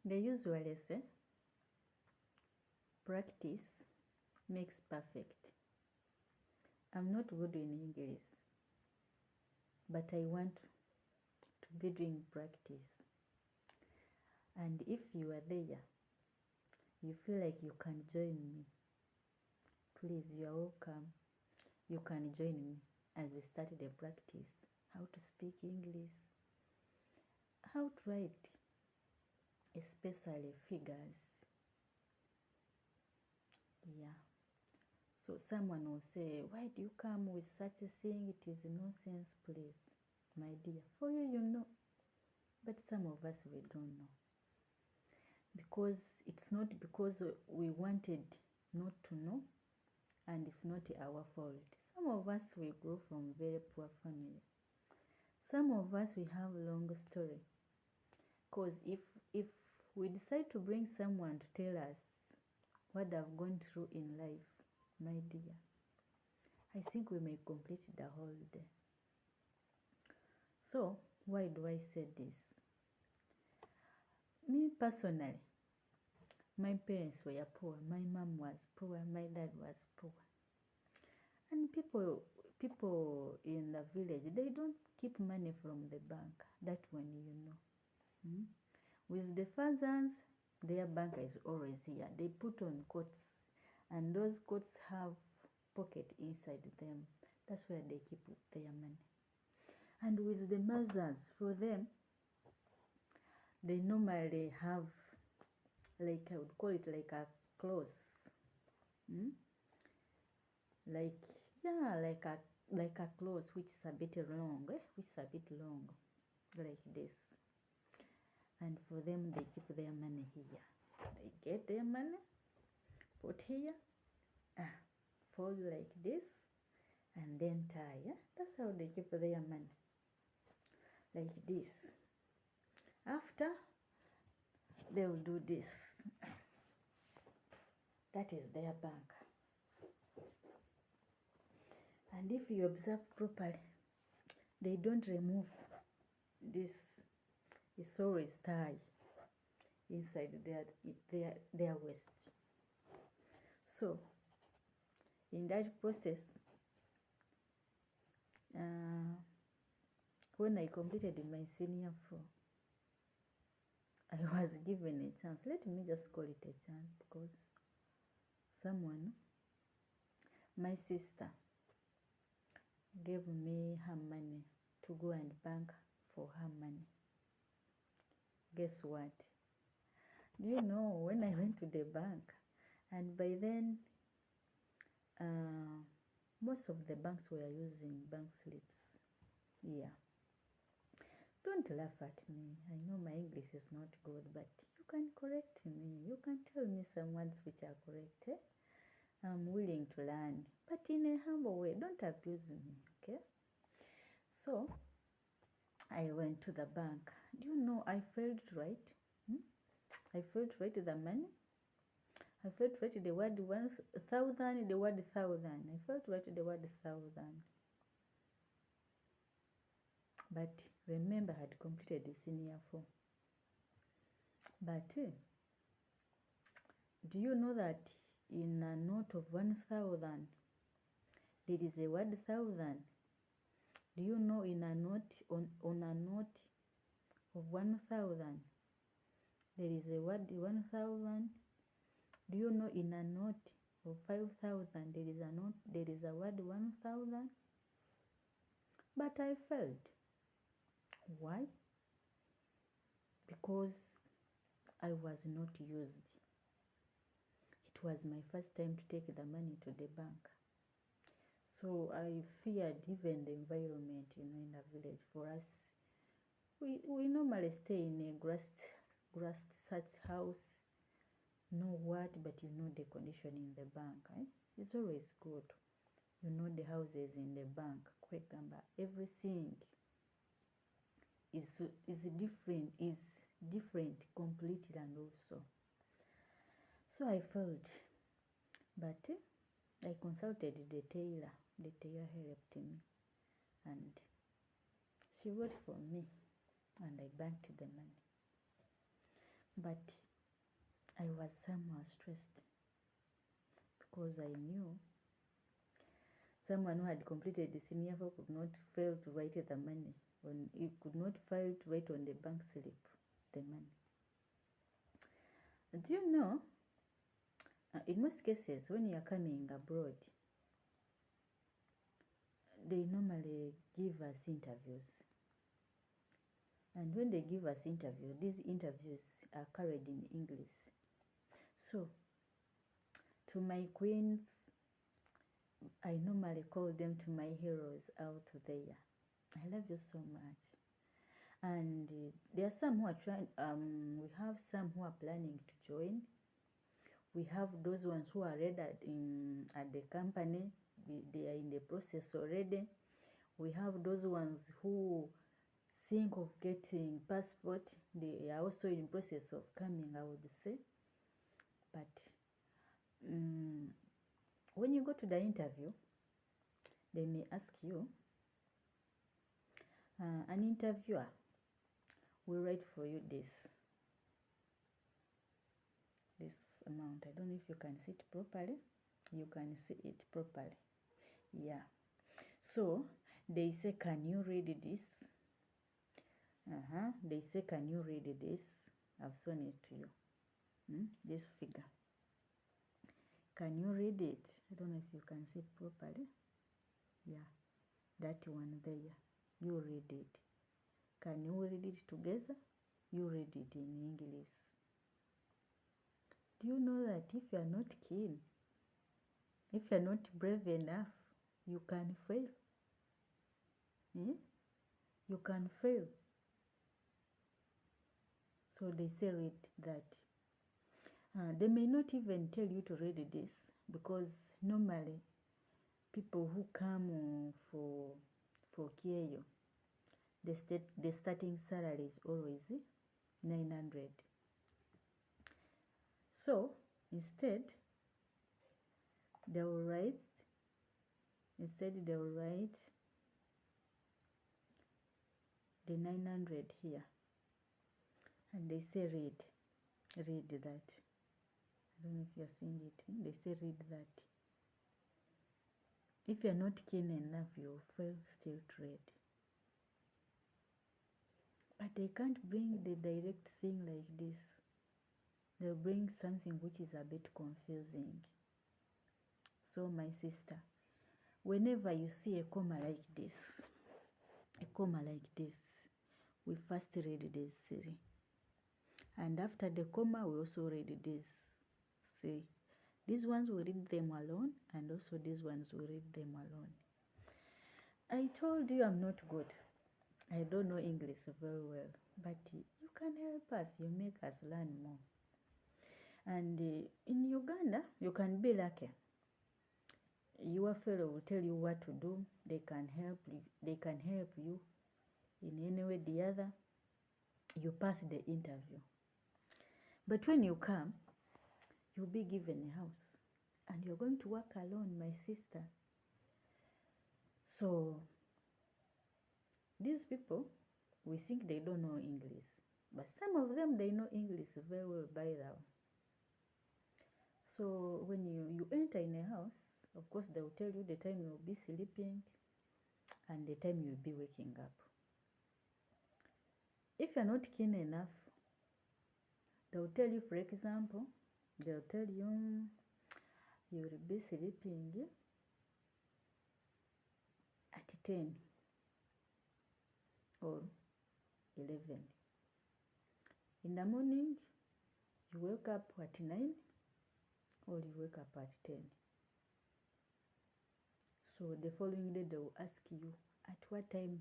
They usually say practice makes perfect. I'm not good in English, but I want to be doing practice. And if you are there, you feel like you can join me, please, you are welcome. You can join me as we start the practice, how to speak English, how to write, especially figures. Yeah. So someone will say, why do you come with such a thing? It is nonsense, please. My dear, for you, you know. But some of us, we don't know. Because it's not because we wanted not to know, and it's not our fault. Some of us, we grow from very poor family. Some of us, we have long story. Because if we decide to bring someone to tell us what I've gone through in life, my dear, I think we may complete the whole day. So, why do I say this? Me personally, my parents were poor. My mom was poor. My dad was poor. And people in the village, they don't keep money from the bank. That one, you know. With the fathers, their bank is always here. They put on coats, and those coats have pocket inside them. That's where they keep their money. And with the mothers, for them, they normally have, like, I would call it like a clothes. Like, yeah, like a clothes which is a bit long, like this. And for them, they keep their money here. They get their money, put here, fold like this, and then tie. Yeah? That's how they keep their money. Like this. After, they will do this. That is their bank. And if you observe properly, they don't remove this. It's always tie inside their waist. So, in that process, when I completed my senior 4, I was given a chance. Let me just call it a chance, because someone, my sister, gave me her money to go and bank for her money. Guess what? Do you know, when I went to the bank, and by then, most of the banks were using bank slips. Yeah. Don't laugh at me. I know my English is not good, but you can correct me. You can tell me some words which are correct. Eh? I'm willing to learn, but in a humble way. Don't abuse me, okay? So, I went to the bank. Do you know, I felt right. I felt right the money. I felt right the word 1,000, the word 1,000. I felt right the word 1,000. But remember, I had completed the senior 4. But do you know that in a note of 1,000, there is a word 1,000? Do you know in a note, on a note of 1,000, there is a word 1,000? Do you know in a note of 5,000, there is a word 1,000? But I failed. Why? Because I was not used. It was my first time to take the money to the bank. So I feared even the environment, in the village. For us, we normally stay in a grassed such house. No what, but you know the condition in the bank. It's always good. You know the houses in the bank. Everything is different completely, and also. So I failed. But I consulted the tailor. The tailor helped me, and she worked for me, and I banked the money. But I was somehow stressed because I knew someone who had completed the senior level could not fail to write the money. He could not fail to write on the bank slip the money. Do you know, in most cases, when you are coming abroad, they normally give us interviews. And when they give us interviews, these interviews are carried in English. So, to my queens, I normally call them to my heroes out there. I love you so much. And there are some who are trying, we have some who are planning to join. We have those ones who are already at the company. They are in the process already. We have those ones who think of getting passport. They are also in process of coming, I would say. But when you go to the interview, they may ask you, an interviewer will write for you this amount. I don't know if you can see it properly. You can see it properly. Yeah. So they say, can you read this? They say, can you read this? I've shown it to you. This figure. Can you read it? I don't know if you can see it properly. Yeah. That one there. You read it. Can you read it together? You read it in English. Do you know that if you are not keen, if you are not brave enough, you can fail? You can fail. So they say read that. They may not even tell you to read this, because normally people who come for KEO, the starting salary is always 900. So instead they will write the 900 here, and they say read that. I don't know if you're seeing it. They say read that. If you're not keen enough, you'll fail still to read. But they can't bring the direct thing like this. They'll bring something which is a bit confusing. So my sister, whenever you see a comma like this, we first read these three. And after the comma, we also read these three. These ones we read them alone, and also these ones we read them alone. I told you I'm not good. I don't know English very well, but you can help us. You make us learn more. And in Uganda, you can be lucky. Your fellow will tell you what to do. They can help you in any way or the other. You pass the interview. But when you come, you'll be given a house, and you're going to work alone, my sister. So these people, we think they don't know English, but some of them, they know English very well by now. So when you enter in a house, of course, they will tell you the time you'll be sleeping and the time you'll be waking up. If you're not keen enough, they'll tell you, for example, they'll tell you you'll be sleeping at 10 or 11. In the morning, you wake up at 9 or you wake up at 10. So the following day, they will ask you, at what time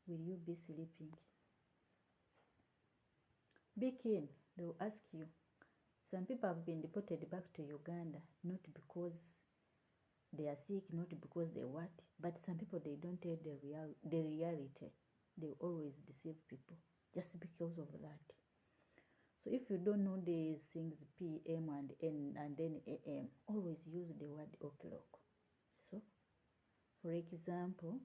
will you be sleeping? Be keen. They will ask you. Some people have been deported back to Uganda, not because they are sick, not because they what, but some people, they don't tell the reality. They always deceive people just because of that. So if you don't know these things, PM and then AM, always use the word o'clock. So, for example,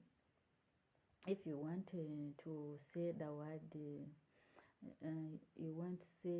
if you want to say the word, you want to say